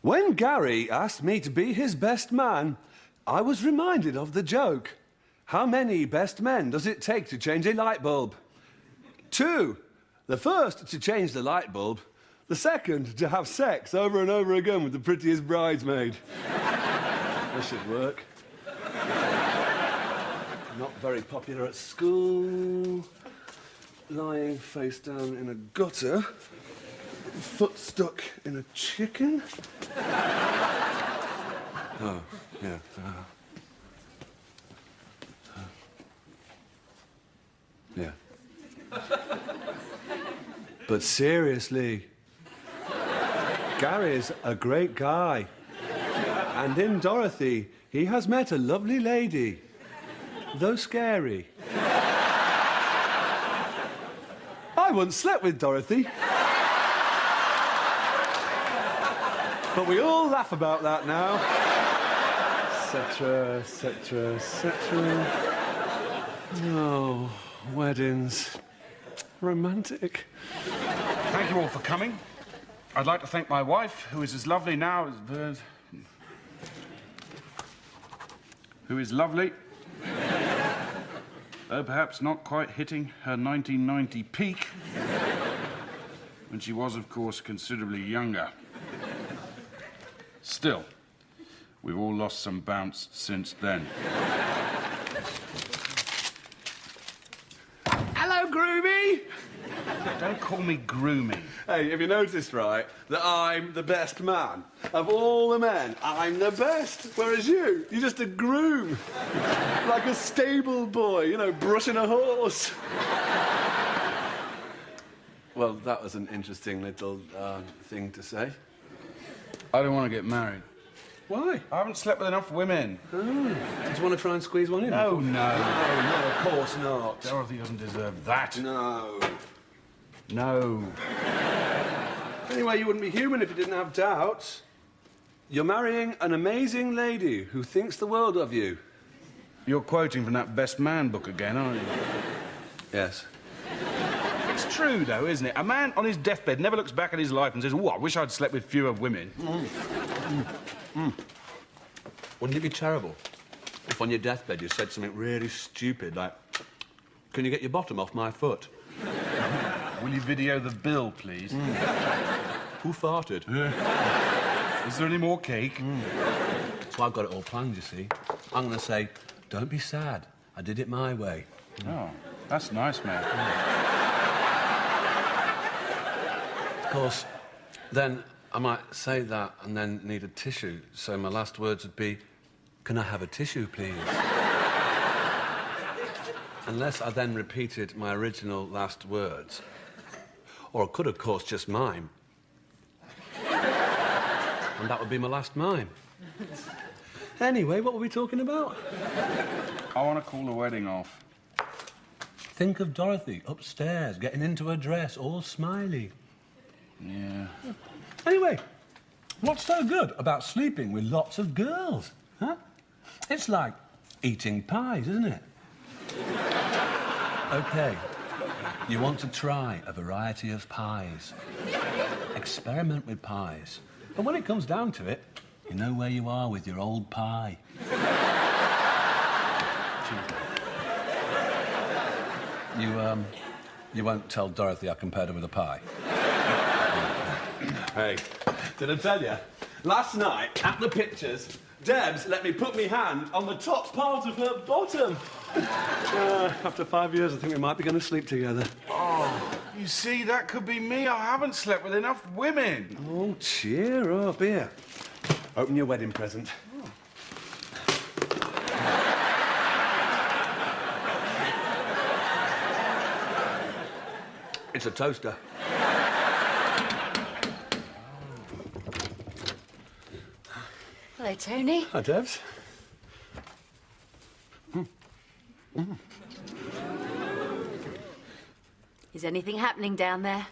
When Gary asked me to be his best man, I was reminded of the joke. How many best men does it take to change a light bulb? 2. The first to change the light bulb, the second to have sex over and over again with the prettiest bridesmaid. This should work. Not very popular at school. Lying face down in a gutter. Foot stuck in a chicken. Oh, yeah. Yeah. But seriously, Gary's a great guy. And in Dorothy, he has met a lovely lady, though scary. I once slept with Dorothy. But we all laugh about that now. Etc., etc., etc. Oh, weddings. Romantic. Thank you all for coming. I'd like to thank my wife, who is as lovely now as... who is lovely. Though perhaps not quite hitting her 1990 peak. When she was, of course, considerably younger. Still, we've all lost some bounce since then. Hello, Groomy! Don't call me Groomy. Hey, have you noticed, right, that I'm the best man? Of all the men, I'm the best. Whereas you're just a groom. Like a stable boy, you know, brushing a horse. Well, that was an interesting little thing to say. I don't want to get married. Why? I haven't slept with enough women. Oh. Did you want to try and squeeze one in? No, no. No, of course not. Dorothy doesn't deserve that. No. No. Anyway, you wouldn't be human if you didn't have doubts. You're marrying an amazing lady who thinks the world of you. You're quoting from that Best Man book again, aren't you? Yes. It's true, though, isn't it? A man on his deathbed never looks back at his life and says, oh, I wish I'd slept with fewer women. Wouldn't it be terrible if on your deathbed you said something really stupid, like, can you get your bottom off my foot? Will you video the bill, please? Who farted? Is there any more cake? So I've got it all planned, you see. I'm going to say, don't be sad. I did it my way. Oh, that's nice, man. Of course, then I might say that and then need a tissue. So my last words would be, can I have a tissue, please? Unless I then repeated my original last words. Or I could, of course, just mime. And that would be my last mime. Anyway, what were we talking about? I want to call the wedding off. Think of Dorothy upstairs, getting into her dress, all smiley. Yeah. Anyway, what's so good about sleeping with lots of girls, huh? It's like eating pies, isn't it? OK, you want to try a variety of pies. Experiment with pies. But when it comes down to it, you know where you are with your old pie. You won't tell Dorothy I compared her with a pie? Hey, did I tell you? Last night, at the pictures, Debs let me put my hand on the top part of her bottom. After 5 years, I think we might be going to sleep together. Oh, you see, that could be me. I haven't slept with enough women. Oh, cheer up. Here. Open your wedding present. Oh. It's a toaster. Hello, Tony. Hi, Debs. Is anything happening down there?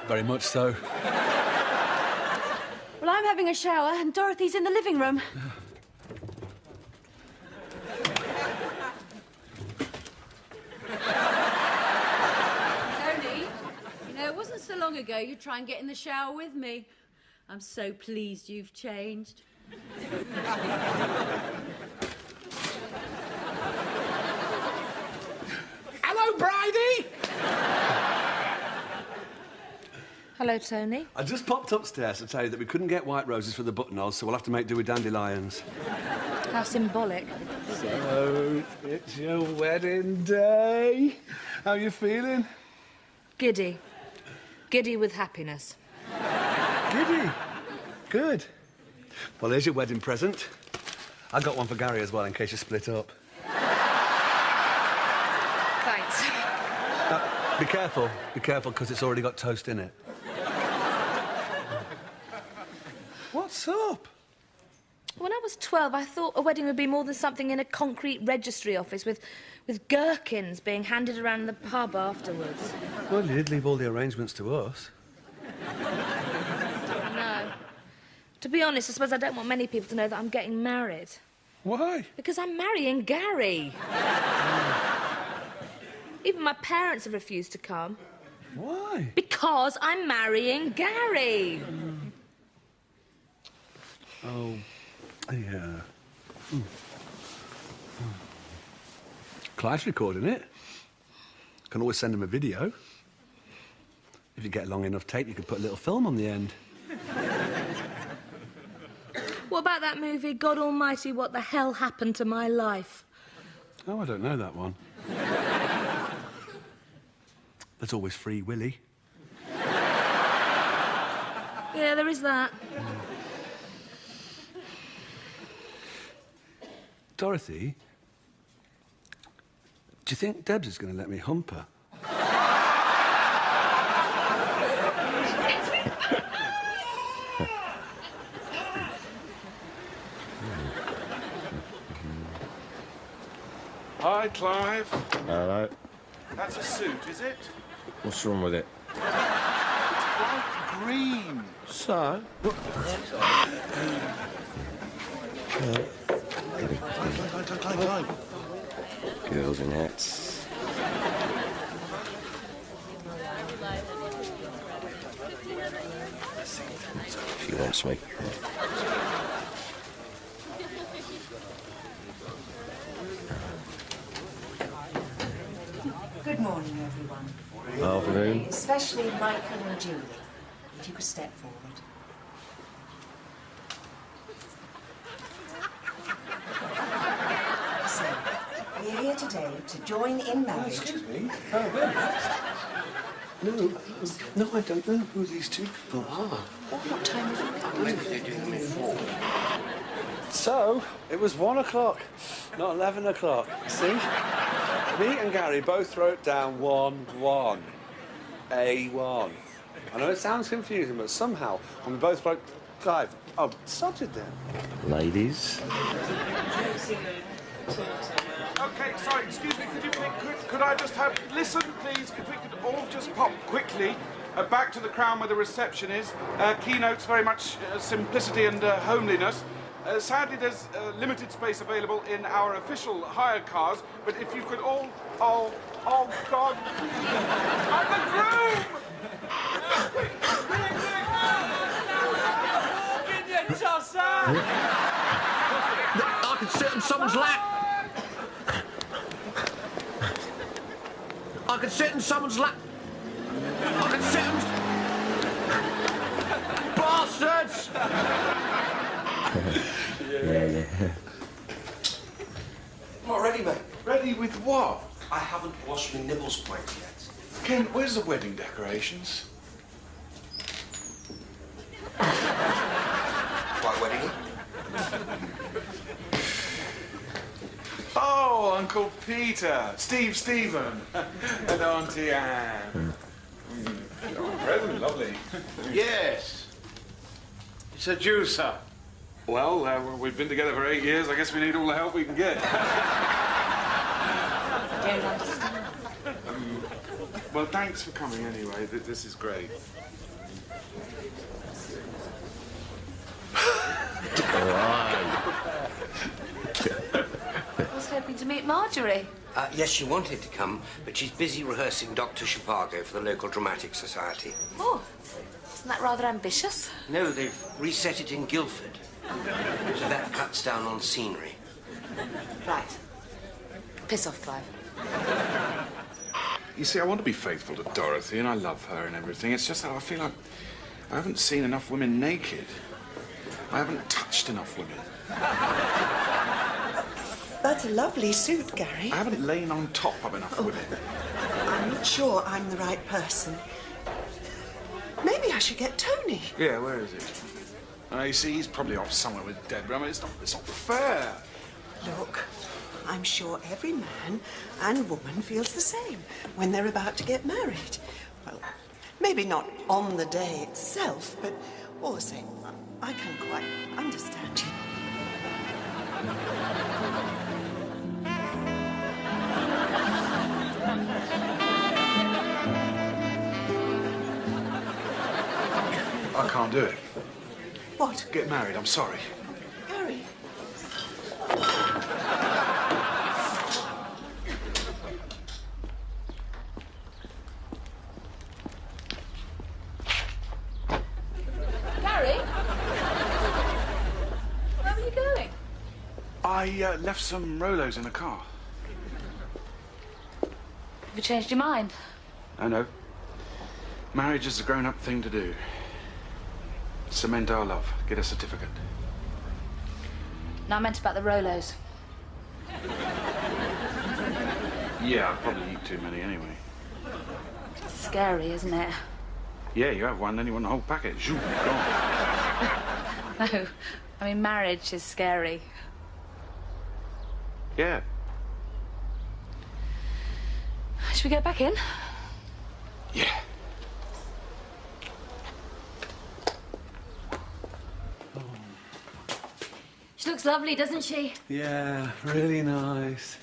Very much so. Well, I'm having a shower and Dorothy's in the living room. Tony, you know, it wasn't so long ago you'd try and get in the shower with me. I'm so pleased you've changed. Hello, Bridie! Hello, Tony. I just popped upstairs to tell you that we couldn't get white roses for the buttonholes, so we'll have to make do with dandelions. How symbolic. So, it's your wedding day. How are you feeling? Giddy. Giddy with happiness. Giddy. Good. Well, here's your wedding present. I got one for Gary as well, in case you split up. Thanks. Be careful. Be careful, because it's already got toast in it. What's up? When I was 12, I thought a wedding would be more than something in a concrete registry office with gherkins being handed around in the pub afterwards. Well, you did leave all the arrangements to us. No. To be honest, I suppose I don't want many people to know that I'm getting married. Why? Because I'm marrying Gary. Even my parents have refused to come. Why? Because I'm marrying Gary. Oh, yeah. Clive's recording it. Can always send him a video. If you get a long enough tape, you could put a little film on the end. What about that movie, God Almighty, What the Hell Happened to My Life? Oh, I don't know that one. There's always Free Willy. Yeah, there is that. Dorothy, do you think Debs is going to let me hump her? Hi, Clive. Hello. That's a suit, is it? What's wrong with it? It's bright green. So? Girls in hats. She wants me. Good morning, everyone. Afternoon. Especially Michael and Julie. If you could step forward. So, we're here today to join in marriage. Excuse me? No, I don't know who these two people are. What time have you come? So, it was 1 o'clock, not 11 o'clock. See? Me and Gary both wrote down 1-1. A1. I know it sounds confusing, but somehow, when we both wrote Clive, oh, sod it then. Ladies. Okay, sorry, excuse me, could I just have... Listen, please, if we could all just pop quickly back to the Crown where the reception is. Keynotes very much simplicity and homeliness. Sadly, there's limited space available in our official hired cars, but if you could all... Oh, God. I'm the groom! I can sit on someone's lap. I can sit in someone's lap. I can sit on... Bastards! Yeah. Not ready, mate. Ready with what? I haven't washed my nibbles quite yet. Ken, where's the wedding decorations? White wedding? Oh, Uncle Peter, Stephen, and Auntie Anne. Present, lovely. Yes. It's a juicer. Well, we've been together for 8 years. I guess we need all the help we can get. Don't understand. Well, thanks for coming anyway. This is great. I was hoping to to meet Marjorie. Yes, she wanted to come, but she's busy rehearsing Dr. Zhivago for the local dramatic society. Oh, isn't that rather ambitious? No, they've reset it in Guildford. So that cuts down on scenery. Right. Piss off, Clive. You see, I want to be faithful to Dorothy, and I love her and everything. It's just that I feel like I haven't seen enough women naked. I haven't touched enough women. That's a lovely suit, Gary. I haven't lain on top of enough women. I'm not sure I'm the right person. Maybe I should get Tony. Yeah, where is he? You see, he's probably off somewhere with Deborah. I mean, it's not fair. Look, I'm sure every man and woman feels the same when they're about to get married. Well, maybe not on the day itself, but all the same, I can quite understand you. I can't do it. What? Get married, I'm sorry. Gary. Gary? Where were you going? I left some Rolos in the car. Have you changed your mind? I know. Marriage is the grown-up thing to do. Cement our love. Get a certificate. No, I meant about the Rolos. Yeah, I probably eat too many anyway. Scary, isn't it? Yeah, you have one, then you want the whole packet. Zoom, gone. No, I mean, marriage is scary. Yeah. Should we get back in? Yeah. She looks lovely, doesn't she? Yeah, really nice.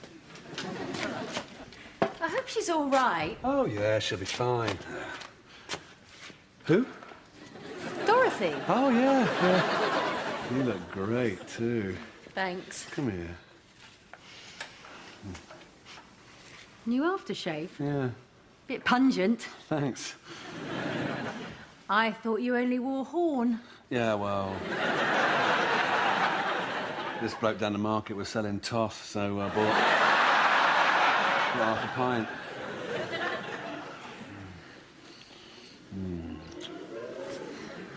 I hope she's all right. Oh, yeah, she'll be fine. Who? Dorothy. Oh, yeah. You look great, too. Thanks. Come here. New aftershave. Yeah, Bit pungent. thanks. I thought you only wore Horn. Yeah, well... This bloke down the market was selling toff, so I bought half a pint.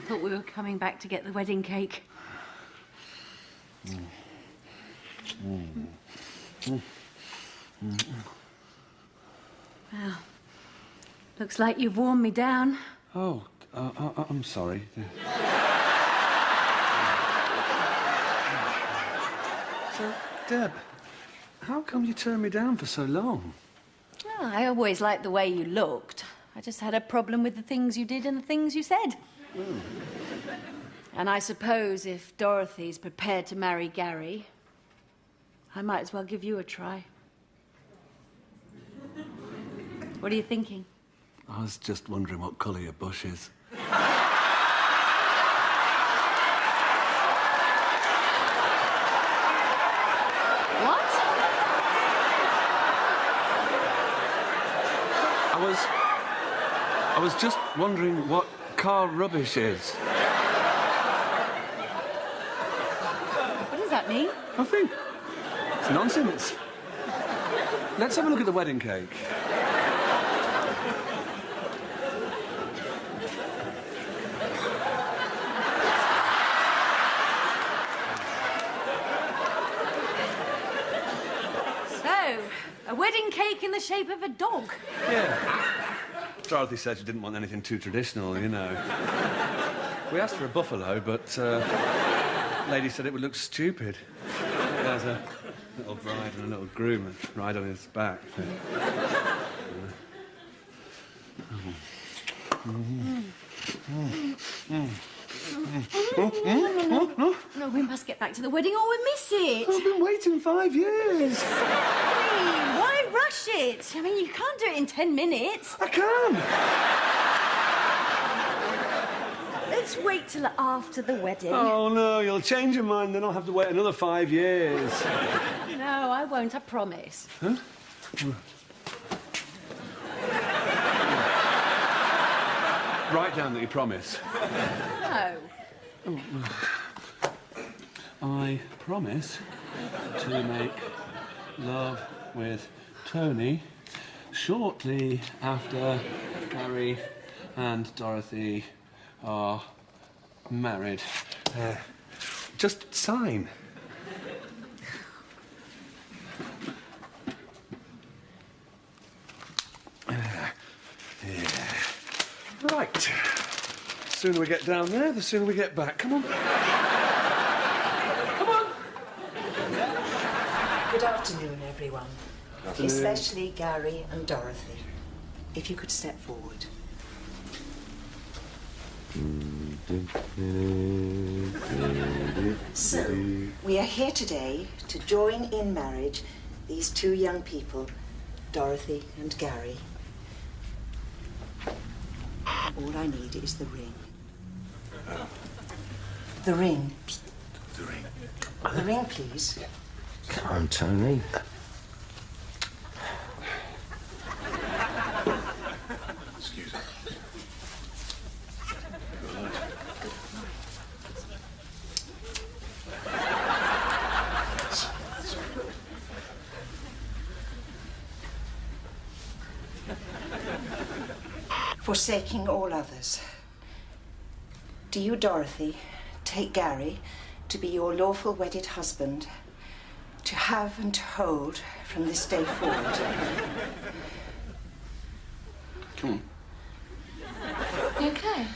Thought we were coming back to get the wedding cake. Well, looks like you've worn me down. Oh, I'm sorry. So, Deb, how come you turned me down for so long? Oh, I always liked the way you looked. I just had a problem with the things you did and the things you said. And I suppose if Dorothy's prepared to marry Gary, I might as well give you a try. What are you thinking? I was just wondering what colour your bush is. What? I was just wondering what car rubbish is. What does that mean? Nothing. It's nonsense. Let's have a look at the wedding cake. So, a wedding cake in the shape of a dog. Yeah. Dorothy said she didn't want anything too traditional, you know. We asked for a buffalo, but lady said it would look stupid. There's a little bride and a little groom that ride on his back. No, we must get back to the wedding or we'll miss it. I've been waiting 5 years. Hey, why rush it? I mean, you can't do it in 10 minutes. I can. Let's wait till after the wedding. Oh, no, you'll change your mind, then I'll have to wait another 5 years. No, I won't, I promise. Huh? Write down that you promise. No. I promise to make love with Tony shortly after Gary and Dorothy are married. Just sign. Right. The sooner we get down there, the sooner we get back. Come on. Come on. Good afternoon, everyone. Especially Gary and Dorothy. If you could step forward. So, we are here today to join in marriage these two young people, Dorothy and Gary. All I need is the ring. The ring. The ring. The ring, please. Come on, Tony. Excuse me. Forsaking all others, do you, Dorothy, take Gary to be your lawful wedded husband, to have and to hold from this day forward? Come on. You okay?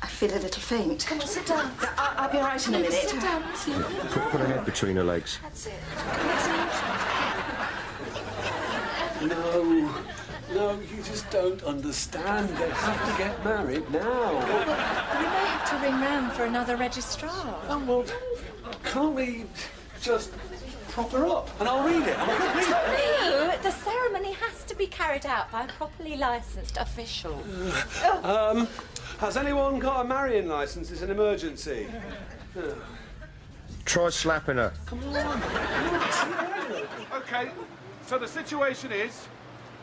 I feel a little faint. Come on, sit down. I'll be all right in a minute. Sit down, Lucy. Put her head between her legs. That's it. No, you just don't understand. They have to get married now. We may have to ring round for another registrar. Oh, well, can't we just prop her up and I'll read it? No, the ceremony has to be carried out by a properly licensed official. Has anyone got a marrying licence? It's an emergency. Try slapping her. Come on. Okay, so the situation is,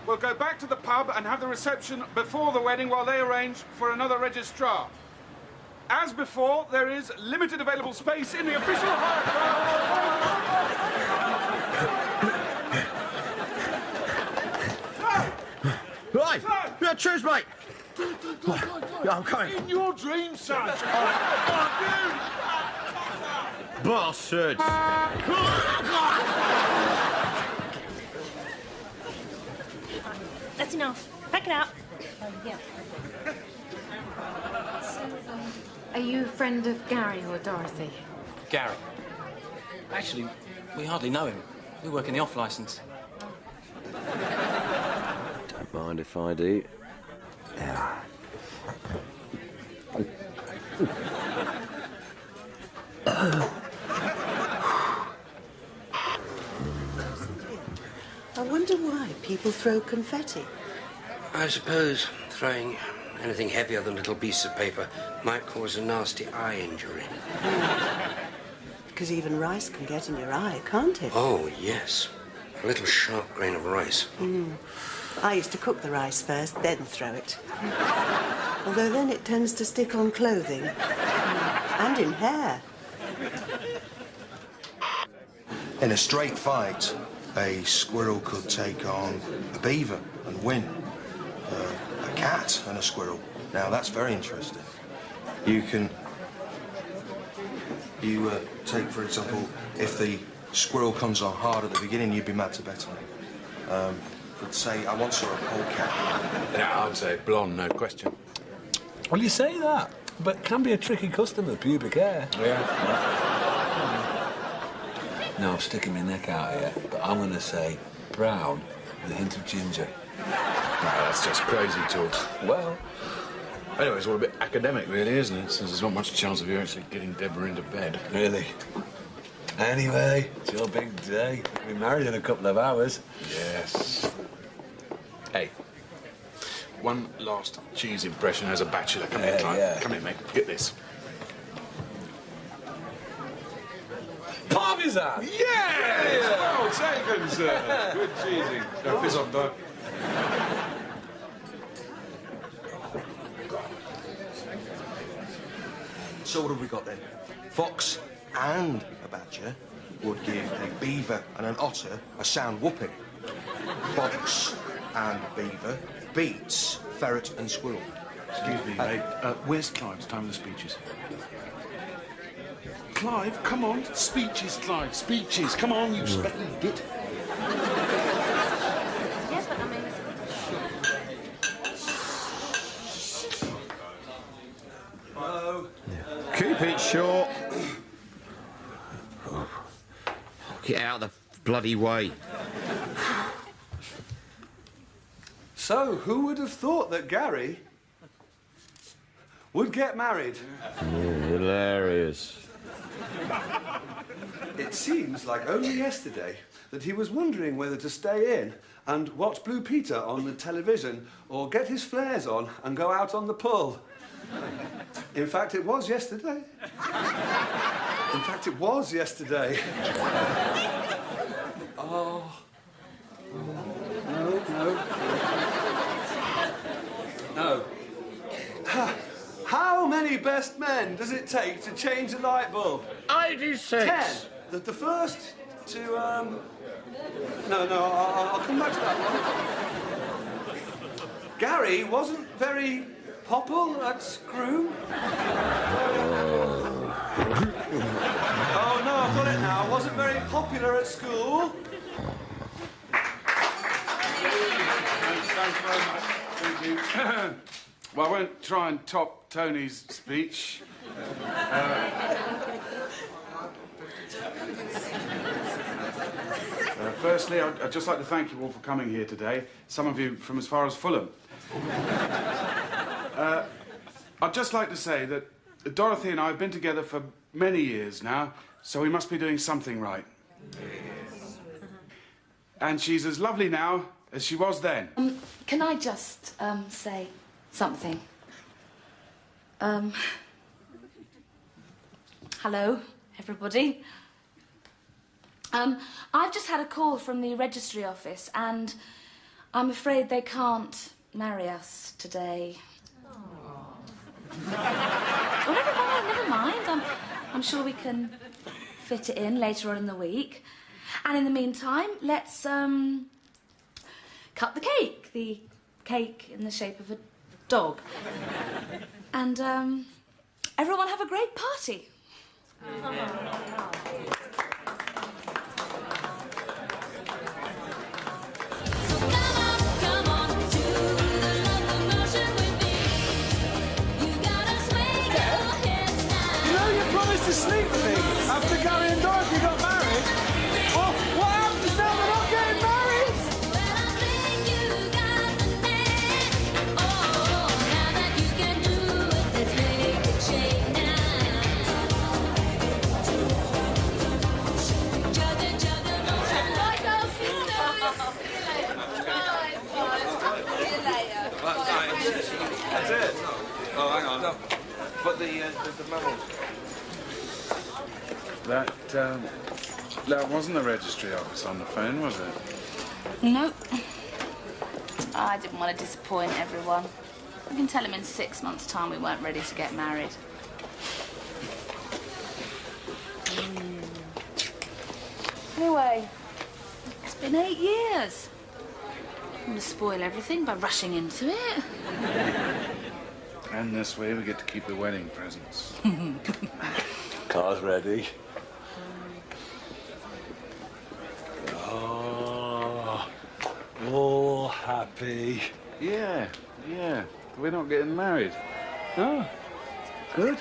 we'll go back to the pub and have the reception before the wedding while they arrange for another registrar. As before, there is limited available space in the official Right! Yeah, cheers, mate! Yeah, I'm coming. In your dreams, son! Bastards! That's enough. Pack it up. Yeah. Are you a friend of Gary or Dorothy? Gary. Actually, we hardly know him. We work in the off licence. Don't mind if I do. Yeah. I wonder why people throw confetti. I suppose throwing anything heavier than little pieces of paper might cause a nasty eye injury. Because even rice can get in your eye, can't it? Oh, yes. A little sharp grain of rice. I used to cook the rice first, then throw it. Although then it tends to stick on clothing. And in hair. In a straight fight, a squirrel could take on a beaver and win. A cat and a squirrel. Now, that's very interesting. You take, for example, if the squirrel comes on hard at the beginning, you'd be mad to bet on it. But say, I once saw a polecat. Yeah, I'd say blonde, no question. Well, you say that, but can be a tricky customer, pubic hair. Yeah. No, I'm sticking my neck out here, but I'm going to say brown with a hint of ginger. No, that's just crazy talk. Well... Anyway, it's all a bit academic, really, isn't it? Since there's not much chance of you actually getting Deborah into bed. Really? Anyway, it's your big day. We'll be married in a couple of hours. Yes. Hey, one last cheese impression as a bachelor. Come here, Clive. Yeah. Come here, mate. Get this. Parmesan! Yeah! Oh, taken, sir. Good cheesing. Go piss off, dog. So what have we got then? Fox and a badger would give a beaver and an otter a sound whooping. Fox and beaver beats ferret and squirrel. Excuse me, mate. Where's Clive? It's time for the speeches. Clive, come on. Speeches, Clive. Speeches. Come on, you specky git. Yes, but I mean... Hello. Keep it short. Get out of the bloody way. So, who would have thought that Gary would get married? Hilarious. It seems like only yesterday that he was wondering whether to stay in and watch Blue Peter on the television or get his flares on and go out on the pull. In fact, it was yesterday. Oh. No. How many best men does it take to change a light bulb? 86. 10. The first to, No, I'll come back to that one. Gary wasn't very popple at Screw. Oh, no, I've got it now. Wasn't very popular at school. Thanks very much. Thank you. Well, I won't try and top Tony's speech. Firstly, I'd just like to thank you all for coming here today. Some of you from as far as Fulham. I'd just like to say that Dorothy and I have been together for many years now, so we must be doing something right. And she's as lovely now as she was then. Can I just, say something? Hello, everybody. I've just had a call from the registry office, and I'm afraid they can't marry us today. Oh, never mind. I'm sure we can fit it in later on in the week. And in the meantime, let's, cut the cake. The cake in the shape of a dog. And, everyone have a great party. To sleep with me after Gary and Dorothy got married? Well, what happens now they're not getting married? That's it. Oh, hang on. But the mammals. That wasn't the registry office on the phone, was it? Nope. I didn't want to disappoint everyone. I can tell him in 6 months' time we weren't ready to get married. Anyway, it's been 8 years. I'm going to spoil everything by rushing into it. And this way we get to keep the wedding presents. Car's ready. All happy. Yeah. We're not getting married. Oh, good.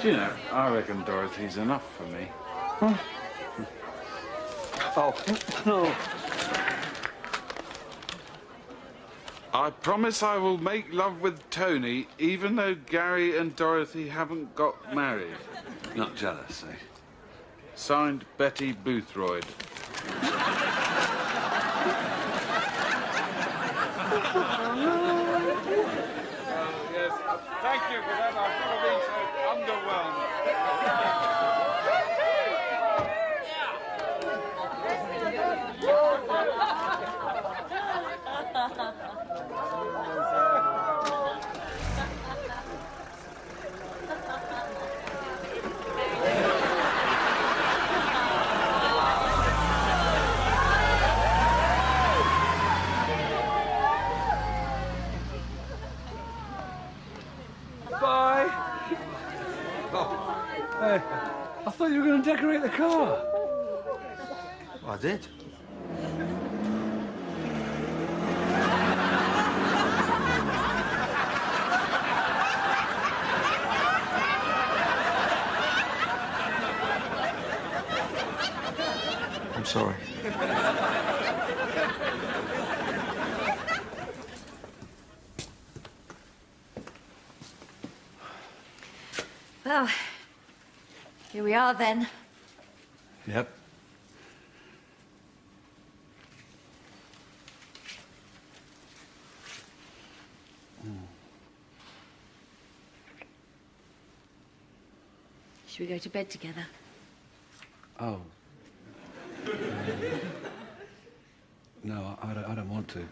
Do you know, I reckon Dorothy's enough for me. Huh? Oh, no. I promise I will make love with Tony, even though Gary and Dorothy haven't got married. Not jealous, eh? Signed, Betty Boothroyd. Yes, thank you for that. I've never been so underwhelmed. Bye. Oh, hey, I thought you were going to decorate the car. I did. I'm sorry. Well, here we are then. Yep. Should we go to bed together? Oh. No, I don't want to.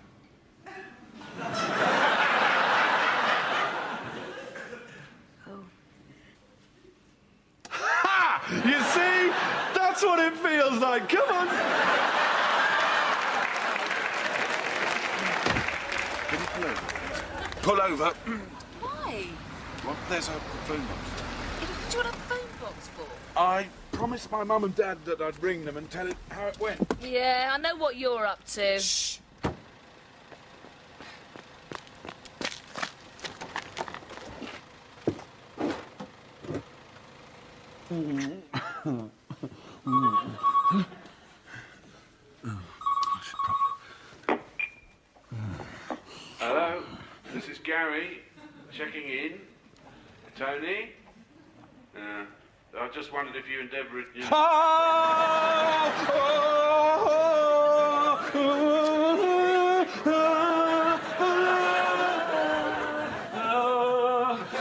You see? That's what it feels like. Come on. Can you pull over? Why? Well, there's a phone box. What do you want a phone box for? I promised my mum and dad that I'd ring them and tell it how it went. Yeah, I know what you're up to. Shh. Hello, this is Gary, checking in. Tony? I just wondered if you and Deborah... You know...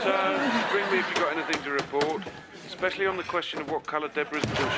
So, ring me if you've got anything to report, especially on the question of what colour Deborah's bush is.